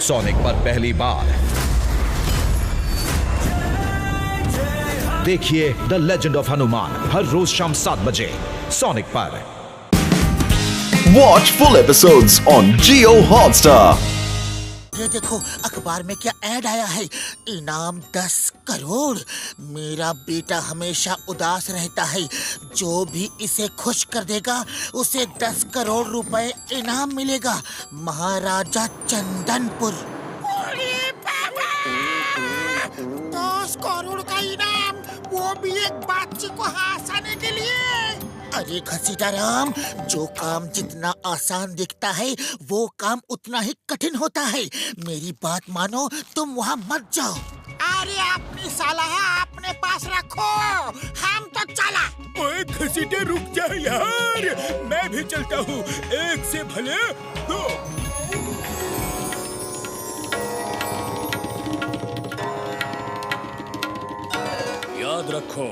Sonic पर पहली बार देखिए द लेजेंड ऑफ हनुमान हर रोज शाम 7 बजे सोनिक पर। Watch full episodes on Jio Hotstar. ये देखो अखबार में क्या ऐड आया है, इनाम 10 करोड़। मेरा बेटा हमेशा उदास रहता है, जो भी इसे खुश कर देगा उसे 10 करोड़ रुपए इनाम मिलेगा। महाराजा चंदनपुर। 10 करोड़ का इनाम, वो भी एक बाच्ची को हंसाने के लिए। अरे घसीटा राम, जो काम जितना आसान दिखता है वो काम उतना ही कठिन होता है। मेरी बात मानो, तुम वहाँ मत जाओ। अरे अपनी सलाह अपने पास रखो, हम तो चला। ओए घसीटे रुक जा यार, मैं भी चलता हूँ। एक से भले दो। याद रखो,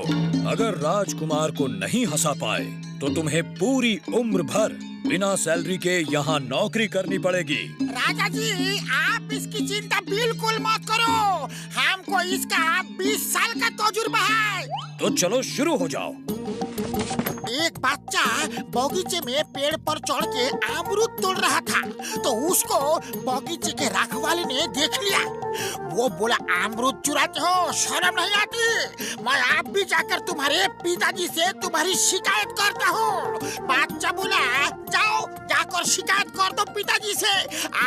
अगर राजकुमार को नहीं हंसा पाए तो तुम्हें पूरी उम्र भर बिना सैलरी के यहाँ नौकरी करनी पड़ेगी। राजा जी, आप इसकी चिंता बिल्कुल मत करो, हमको इसका 20 साल का तजुर्बा है। तो चलो शुरू हो जाओ। एक बच्चा बगीचे में पेड़ पर चढ़ के अमरूद तोड़ रहा था, तो उसको बगीचे के रखवाले ने देख लिया। वो बोला, अमरूद चुराते हो, शर्म नहीं आती? मैं आप भी जाकर तुम्हारे पिताजी से तुम्हारी शिकायत करता हूँ। बच्चा बोला, जाओ जाकर शिकायत कर दो पिताजी से।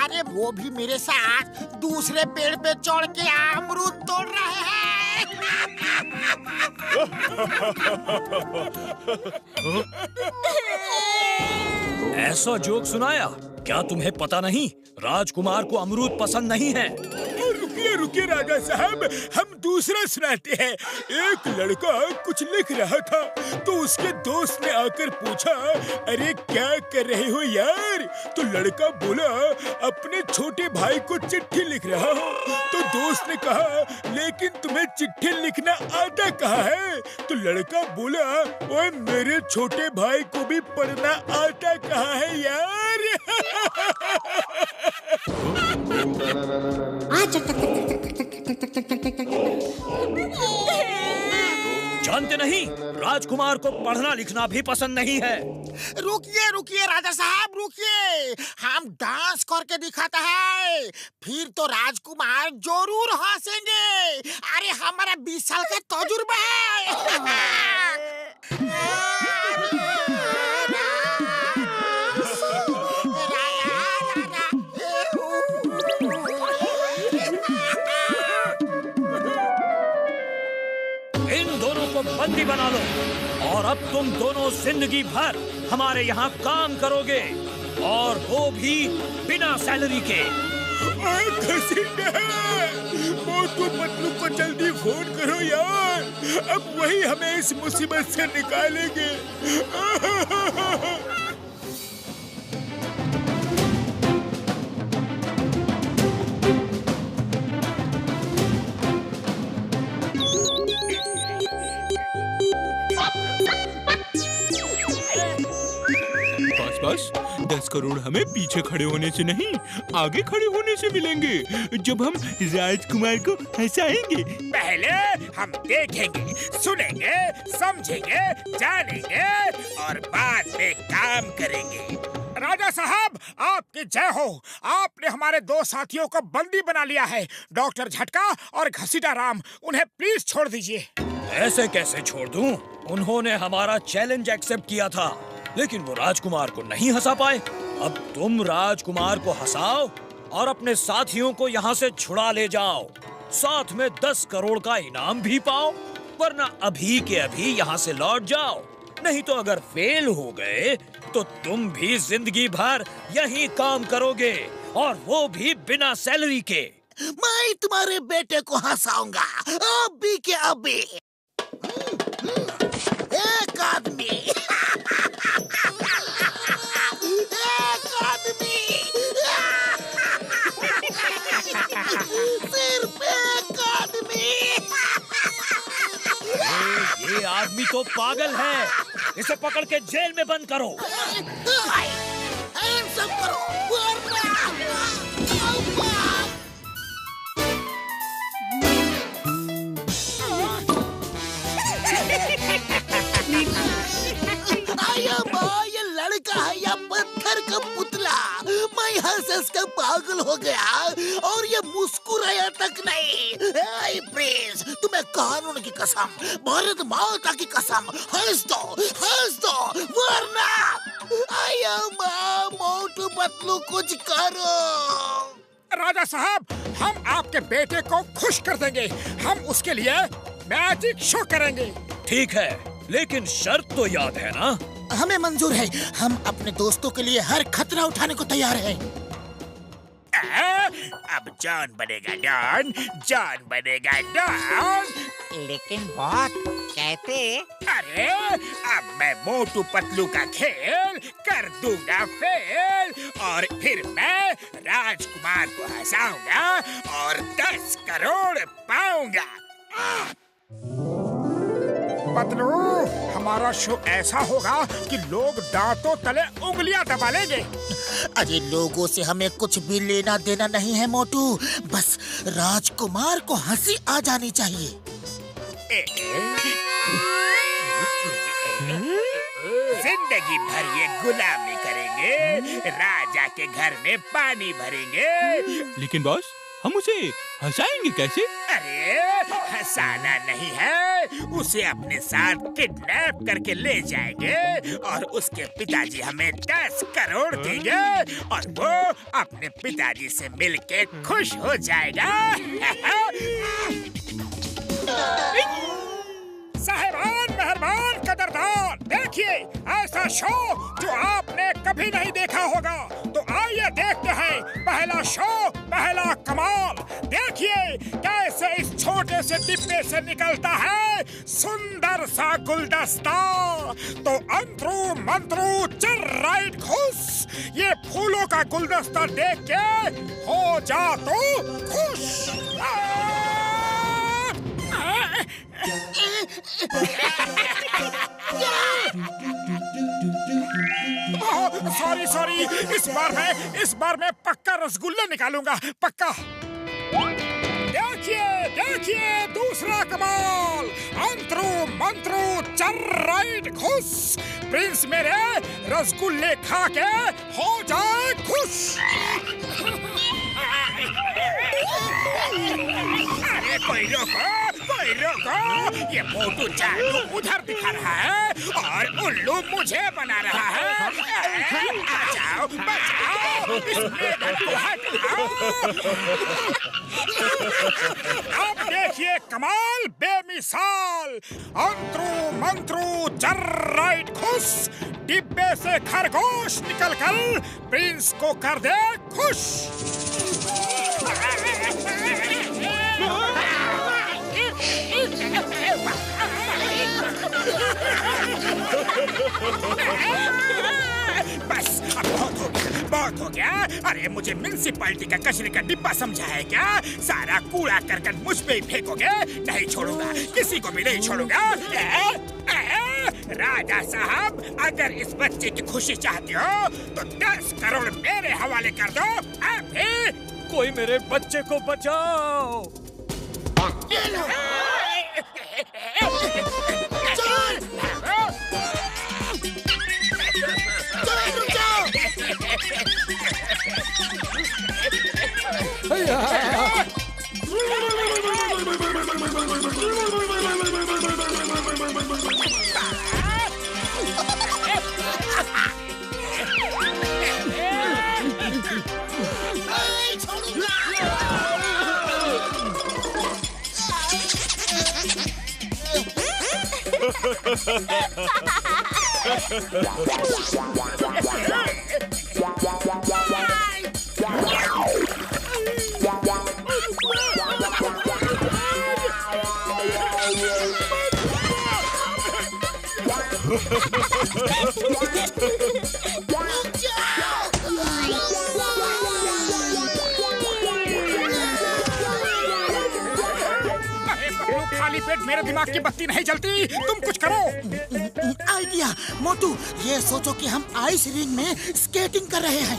अरे वो भी मेरे साथ दूसरे पेड़ पे चढ़ के अमरूद तोड़ रहे हैं। ऐसा जोक सुनाया? क्या तुम्हें पता नहीं राजकुमार को अमरूद पसंद नहीं है? रुकिए रुकिए राजा साहब, हम दूसरा सुनाते हैं। एक लड़का कुछ लिख रहा था तो उसके दोस्त ने आकर पूछा, अरे क्या कर रहे हो यार? तो लड़का बोला, अपने छोटे भाई को चिट्ठी लिख रहा हूँ। तो दोस्त ने कहा, लेकिन तुम्हें चिट्ठी लिखना आता कहाँ है? तो लड़का बोला, ओए मेरे छोटे भाई को भी पढ़ना आता कहाँ है यार? जानते नहीं, राजकुमार को पढ़ना लिखना भी पसंद नहीं है। रुकिए रुकिए राजा साहब, रुकिए, हम डांस करके दिखाता है, फिर तो राजकुमार जरूर हंसेंगे। अरे हमारा 20 साल का तजुर्बा है। इन दोनों को बंदी बना लो और अब तुम दोनों जिंदगी भर हमारे यहाँ काम करोगे, और वो भी बिना सैलरी के। मोटू पतलू को जल्दी फोन करो यार, अब वही हमें इस मुसीबत से निकालेंगे। बस 10 करोड़ हमें पीछे खड़े होने से नहीं, आगे खड़े होने से मिलेंगे, जब हम राजकुमार को हंसाएंगे। पहले हम देखेंगे, सुनेंगे, समझेंगे, जानेंगे और बाद में काम करेंगे। राजा साहब, आपकी जय हो। आपने हमारे 2 साथियों को बंदी बना लिया है, डॉक्टर झटका और घसीटा राम। उन्हें प्लीज छोड़ दीजिए। ऐसे कैसे छोड़ दूं? उन्होंने हमारा चैलेंज एक्सेप्ट किया था, लेकिन वो राजकुमार को नहीं हंसा पाए। अब तुम राजकुमार को हंसाओ और अपने साथियों को यहाँ से छुड़ा ले जाओ, साथ में 10 करोड़ का इनाम भी पाओ, वरना अभी के अभी यहाँ से लौट जाओ। नहीं तो अगर फेल हो गए तो तुम भी जिंदगी भर यही काम करोगे, और वो भी बिना सैलरी के। मैं तुम्हारे बेटे को हंसाऊंगा, अभी के अभी। एक आदमी, एक आदमी, सिर्फ एक आदमी। ये आदमी तो पागल है, इसे पकड़ के जेल में बंद करो। सब करो, हंस के पागल हो गया और ये मुस्कुराया तक नहीं। ए प्रिंस, तुम्हें कानून की कसम, भारत माता की कसम, हंस दो वरना आया मोटू पतलू कुछ करो। राजा साहब, हम आपके बेटे को खुश कर देंगे। हम उसके लिए मैजिक शो करेंगे। ठीक है, लेकिन शर्त तो याद है ना? हमें मंजूर है। हम अपने दोस्तों के लिए हर खतरा उठाने को तैयार हैं। अब जॉन बनेगा डॉन, जॉन बनेगा डॉन। लेकिन बॉस कैसे? अरे अब मैं मोटू पतलू का खेल कर दूंगा फेल, और फिर मैं राजकुमार को हंसाऊंगा और 10 करोड़ पाऊंगा। पतलू, हमारा शो ऐसा होगा कि लोग दांतों तले उंगलियां दबा लेंगे। अरे लोगों से हमें कुछ भी लेना देना नहीं है मोटू, बस राजकुमार को हंसी आ जानी चाहिए। जिंदगी भर ये गुलामी करेंगे, राजा के घर में पानी भरेंगे। लेकिन बॉस, हम उसे हंसाएंगे कैसे? अरे हंसाना नहीं है, उसे अपने साथ किडनैप करके ले जाएंगे और उसके पिताजी हमें 10 करोड़ देंगे और वो अपने पिताजी से मिलके खुश हो जाएगा। साहिबान, मेहरबान, कदरदान, देखिए ऐसा शो जो आपने कभी नहीं देखा होगा। तो आइए देखते हैं पहला शो, पहला कमाल। देखिए कैसे इस छोटे से डिब्बे से निकलता है सुंदर सा गुलदस्ता। तो अंतरू मंत्रू चर राइट खुश, ये फूलों का गुलदस्ता देख के हो जा तो खुश। सॉरी, इस बार मैं पक्का रसगुल्ला निकालूंगा, पक्का। देखिए दूसरा कमाल। अंतरू मंत्रू चर राइट खुश, प्रिंस मेरे रसगुल्ले खा के हो जाए खुश। अरे कोई रोको, ये मोटू चालू उधर दिखा रहा है और उल्लू मुझे बना रहा है। आ जाओ, बचाओ, इस मेढक को हटाओ। अब देखिए कमाल बेमिसाल। अंतरू मंत्रू चर राइट खुश, डिब्बे से खरगोश निकलकर प्रिंस को कर दे खुश। बस अब बहुत हो गया। अरे मुझे म्युनिसिपैलिटी का कचरे का डिब्बा समझा है क्या? सारा कूड़ा करकट मुझ पे ही फेंकोगे? नहीं छोड़ूंगा, किसी को भी नहीं छोड़ूंगा। राजा साहब, अगर इस बच्चे की खुशी चाहते हो तो 10 करोड़ मेरे हवाले कर दो अभी। कोई मेरे बच्चे को बचाओ। खाली पेट मेरे दिमाग की बत्ती नहीं जलती, तुम कुछ करो। आइडिया मोटू, ये सोचो कि हम आइस रिंग में स्केटिंग कर रहे हैं।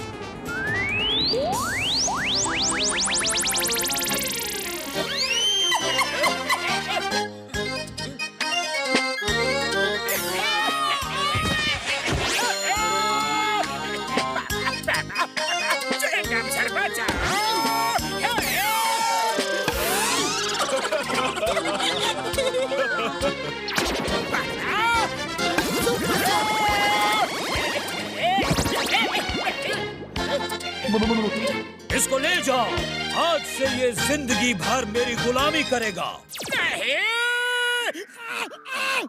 इसको ले जाओ। आज से ये जिंदगी भर मेरी गुलामी करेगा।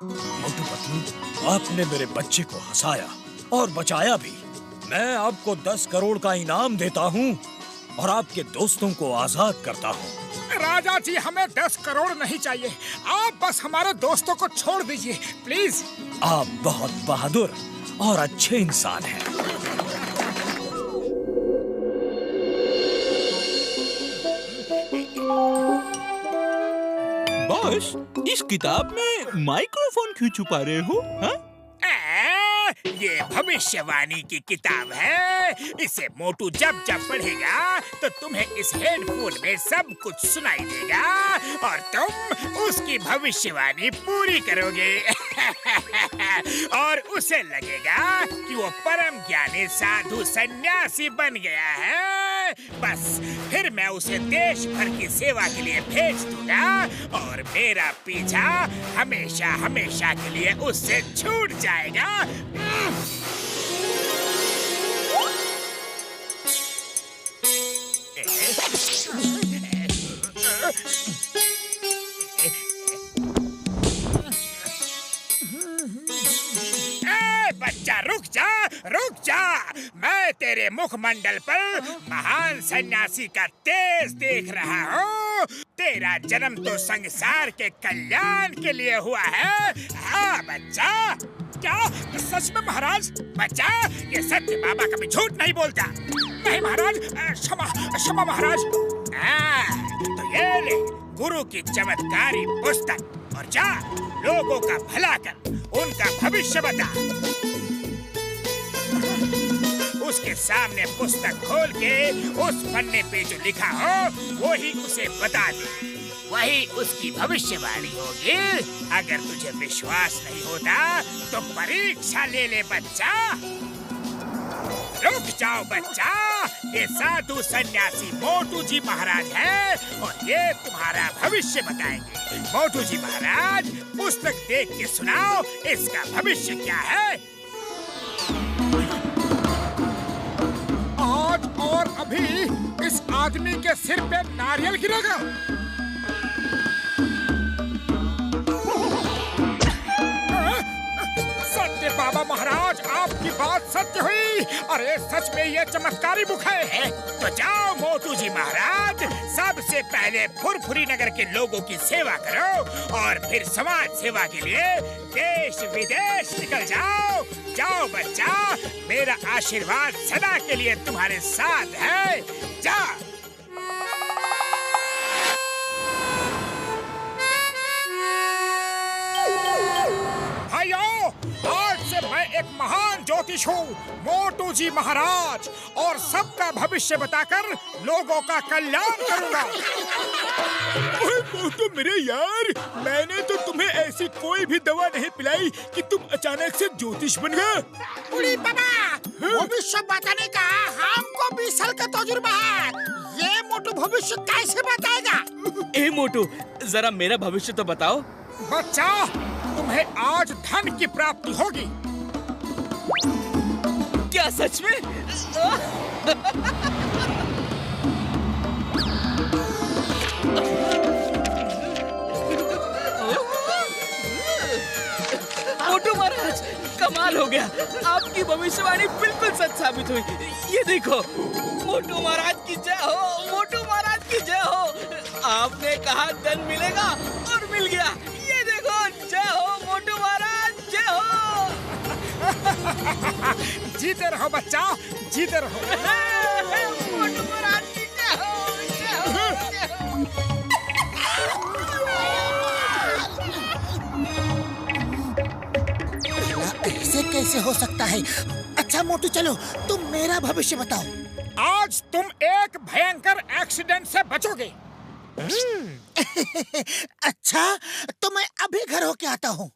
मोटू पतलू, आपने मेरे बच्चे को हंसाया और बचाया भी। मैं आपको 10 करोड़ का इनाम देता हूँ और आपके दोस्तों को आजाद करता हूँ। राजा जी, हमें 10 करोड़ नहीं चाहिए। आप बस हमारे दोस्तों को छोड़ दीजिए प्लीज। आप बहुत बहादुर और अच्छे इंसान हैं। बॉस, इस किताब में माइक्रोफोन क्यों छुपा रहे हो? हाँ? ये भविष्यवाणी की किताब है। इसे मोटू जब जब पढ़ेगा तो तुम्हें इस हेडफोन में सब कुछ सुनाई देगा और तुम उसकी भविष्यवाणी पूरी करोगे। और उसे लगेगा कि वो परम ज्ञानी साधु सन्यासी बन गया है। बस फिर मैं उसे देश भर की सेवा के लिए भेज दूंगा और मेरा पीछा हमेशा हमेशा के लिए उससे छूट जाएगा। बच्चा रुक जा। मैं तेरे मुखमंडल पर महान सन्यासी का तेज देख रहा हूँ। तेरा जन्म तो संसार के कल्याण के लिए हुआ है। हाँ बच्चा। क्या सच में महाराज? बच्चा, ये सत्य बाबा कभी झूठ नहीं बोलता। नहीं महाराज, क्षमा महाराज। तो ये ले गुरु की चमत्कारी पुस्तक और जा लोगों का भला कर, उनका भविष्य बता। उसके सामने पुस्तक खोल के उस पन्ने पे जो लिखा हो वही उसे बता दे। वही उसकी भविष्यवाणी होगी। अगर तुझे विश्वास नहीं होता तो परीक्षा ले ले बच्चा। रुक जाओ बच्चा। ये साधु सन्यासी मोटू जी महाराज हैं और ये तुम्हारा भविष्य बताएंगे। मोटू जी महाराज, पुस्तक देख के सुनाओ, इसका भविष्य क्या है? आज और अभी इस आदमी के सिर पे नारियल गिरेगा। सत्य बाबा महाराज, आपकी बात सत्य हुई। अरे सच में ये चमत्कारी बुक है। तो जाओ मोटू जी महाराज, सबसे पहले फुरफुरी नगर के लोगों की सेवा करो और फिर समाज सेवा के लिए देश विदेश निकल जाओ। जाओ बच्चा, मेरा आशीर्वाद सदा के लिए तुम्हारे साथ है। जा। आज से मैं एक महान ज्योतिष हूँ, मोटू जी महाराज, और सबका भविष्य बताकर लोगों का कल्याण करूँगा। मोटू मेरे यार, मैंने तो तुम्हें ऐसी कोई भी दवा नहीं पिलाई कि तुम अचानक से ज्योतिष बन गए। बुढ़ी बाबा, भविष्य बताने का हमको 20 साल का तजुर्बा है। ये मोटू भविष्य कैसे बताएगा? ए मोटू, जरा मेरा भविष्य तो बताओ। बच्चा, तुम्हें आज धन की प्राप्ति होगी। क्या सच में? मोटू महाराज, कमाल हो गया। आपकी भविष्यवाणी बिल्कुल सच साबित हुई। ये देखो, मोटू महाराज की जय हो, मोटू महाराज की जय हो। आपने कहा धन मिलेगा और मिल गया। ये देखो, जय हो मोटू महाराज, जय हो। जीते रहो बच्चा, जीते रहो। मोटू महाराज की जय हो, जय हो, जय हो। ऐसे कैसे हो सकता है? अच्छा मोटू, चलो तुम मेरा भविष्य बताओ। आज तुम एक भयंकर एक्सीडेंट से बचोगे। अच्छा, तो मैं अभी घर होके आता हूँ।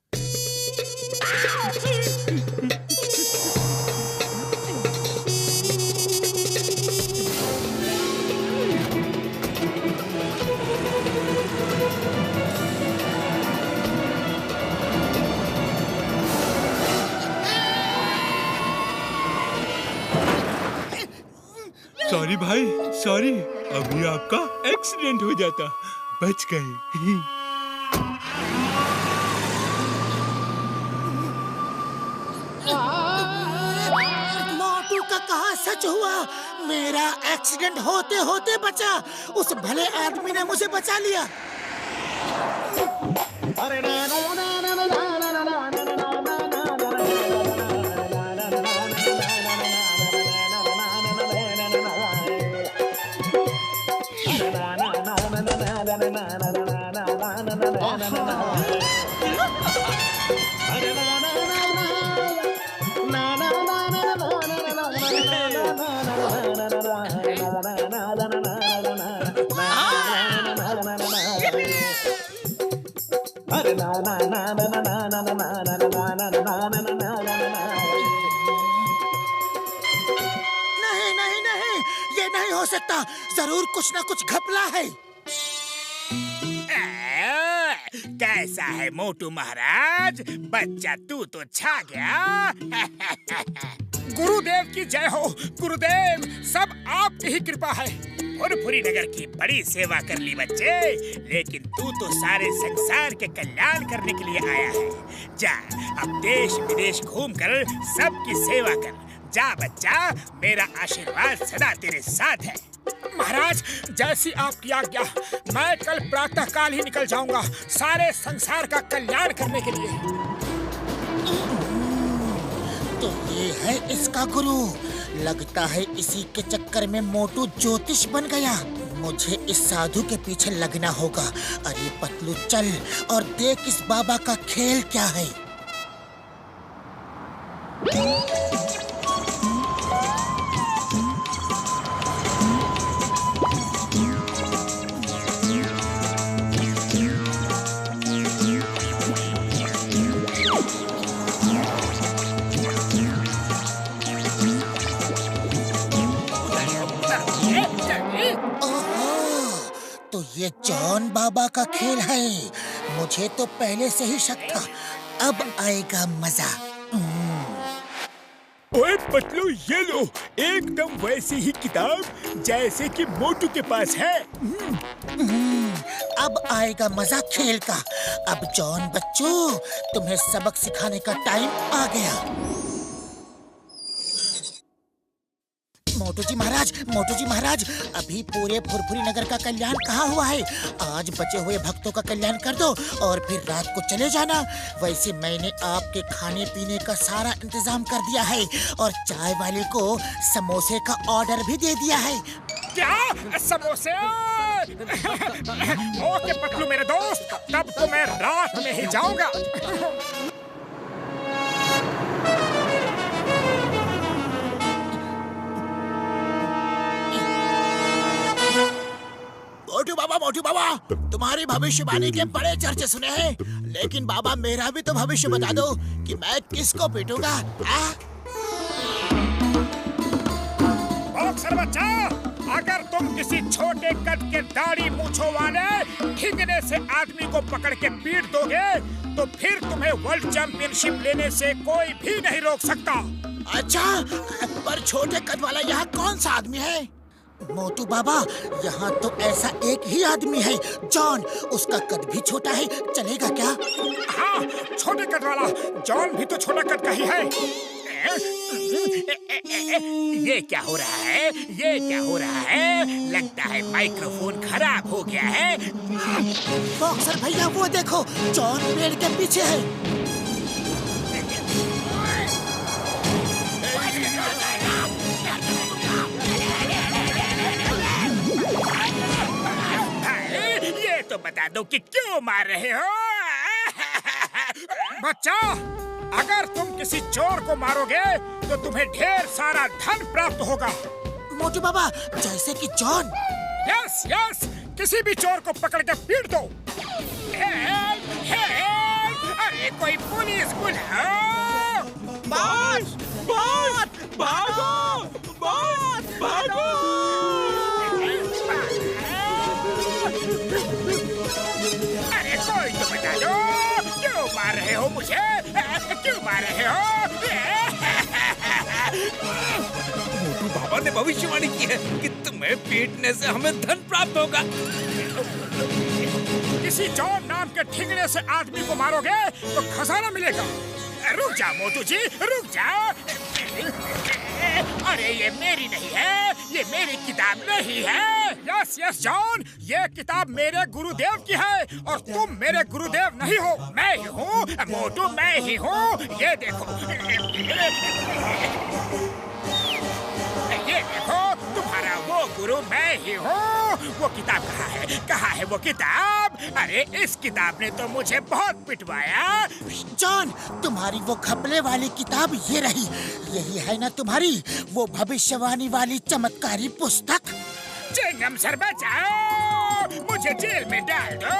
सॉरी भाई, सॉरी। अभी आपका एक्सीडेंट हो जाता, बच गए। मोटू का कहा सच हुआ? मेरा एक्सीडेंट होते होते बचा। उस भले आदमी ने मुझे बचा लिया। नहीं, ये नहीं हो सकता। जरूर कुछ ना कुछ घपला है। कैसा है मोटू महाराज, बच्चा तू तो छा गया। गुरुदेव की जय हो। गुरुदेव, सब आपकी ही कृपा है। फुरफुरी नगर की बड़ी सेवा कर ली बच्चे, लेकिन तू तो सारे संसार के कल्याण करने के लिए आया है। जा, अब देश विदेश घूमकर सबकी सेवा कर। जा बच्चा, मेरा आशीर्वाद सदा तेरे साथ है। महाराज, जैसी आपकी आज्ञा। मैं कल प्रातः काल ही निकल जाऊंगा सारे संसार का कल्याण करने के लिए। तो ये है इसका गुरु। लगता है इसी के चक्कर में मोटू ज्योतिष बन गया। मुझे इस साधु के पीछे लगना होगा। अरे पतलू, चल और देख इस बाबा का खेल क्या है। तो ये जॉन बाबा का खेल है। मुझे तो पहले से ही शक था। अब आएगा मजा। ओए पतलू, ये लो, एकदम वैसी ही किताब जैसे कि मोटू के पास है। अब आएगा मजा खेल का। अब जॉन बच्चों, तुम्हें सबक सिखाने का टाइम आ गया। मोटू जी महाराज, अभी पूरे फुरफुरी नगर का कल्याण कहाँ हुआ है? आज बचे हुए भक्तों का कल्याण कर दो और फिर रात को चले जाना। वैसे मैंने आपके खाने पीने का सारा इंतजाम कर दिया है और चाय वाले को समोसे का ऑर्डर भी दे दिया है। क्या समोसे? ओके पतलू मेरे दोस्त, तब तो मैं रात में ही जाऊंगा। मोटू बाबा, तुम्हारी भविष्यवाणी के बड़े चर्चे सुने हैं, लेकिन बाबा मेरा भी तो भविष्य बता दो कि मैं किसको पीटूंगा। बॉक्सर बच्चा, अगर तुम किसी छोटे कद के दाढ़ी मूंछों वाले ठिंगने से आदमी को पकड़ के पीट दोगे तो फिर तुम्हें वर्ल्ड चैंपियनशिप लेने से कोई भी नहीं रोक सकता। अच्छा, पर छोटे कद वाला यहाँ कौन सा आदमी है? मोटू बाबा, यहाँ तो ऐसा एक ही आदमी है, जॉन। उसका कद भी छोटा है, चलेगा क्या? हाँ, छोटे कद वाला जॉन भी तो छोटा कद का ही है। ये क्या हो रहा है? ये क्या हो रहा है? लगता है माइक्रोफोन खराब हो गया है। बॉक्सर भैया, वो देखो, जॉन पेड़ के पीछे है। तो बता दो कि क्यों मार रहे हो? बच्चा, अगर तुम किसी चोर को मारोगे तो तुम्हें ढेर सारा धन प्राप्त होगा। मोटू बाबा, जैसे कि जॉन। यस यस, किसी भी चोर को पकड़ के पीट दो। Help, help! अरे कोई पुलिस बुलाओ! बॉस, बॉस, भागो! बॉस, भागो! अरे कोई तो बता दो, क्यों मार रहे हो मुझे? क्यों मार रहे हो? मोटू बाबा ने भविष्यवाणी की है कि तुम्हें पीटने से हमें धन प्राप्त होगा। किसी जॉन नाम के ठिगड़े से आदमी को मारोगे तो खजाना मिलेगा। रुक जाओ मोटू जी, रुक जाओ। अरे ये मेरी नहीं है, ये मेरी किताब नहीं है। यस यस जॉन, ये किताब मेरे गुरुदेव की है और तुम मेरे गुरुदेव नहीं हो। मैं ही हूँ मोटू, मैं ही हूँ। ये देखो, ये देखो, तुम्हारा वो गुरु मैं ही हूँ। वो किताब कहाँ है? कहाँ है वो किताब? अरे इस किताब ने तो मुझे बहुत पिटवाया। जॉन, तुम्हारी वो घपले वाली किताब ये रही। यही है ना तुम्हारी वो भविष्यवाणी वाली चमत्कारी पुस्तक? चिंगम सर बचाओ, मुझे जेल में डाल दो,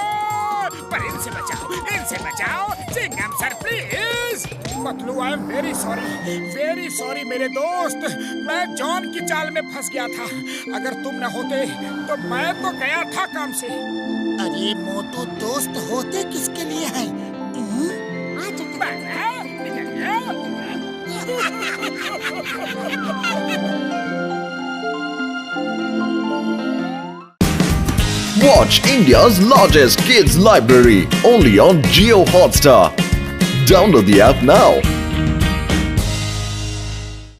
पर इनसे बचाओ, इनसे बचाओ। Chingum sir please. Patlu, I am very sorry मेरे दोस्त। मैं जॉन की चाल में फंस गया था। अगर तुम न होते तो मैं तो गया था काम से। अरे मोटू, दोस्त होते किसके लिए हैं? Watch India's largest kids library only on Jio Hotstar. Download the app now.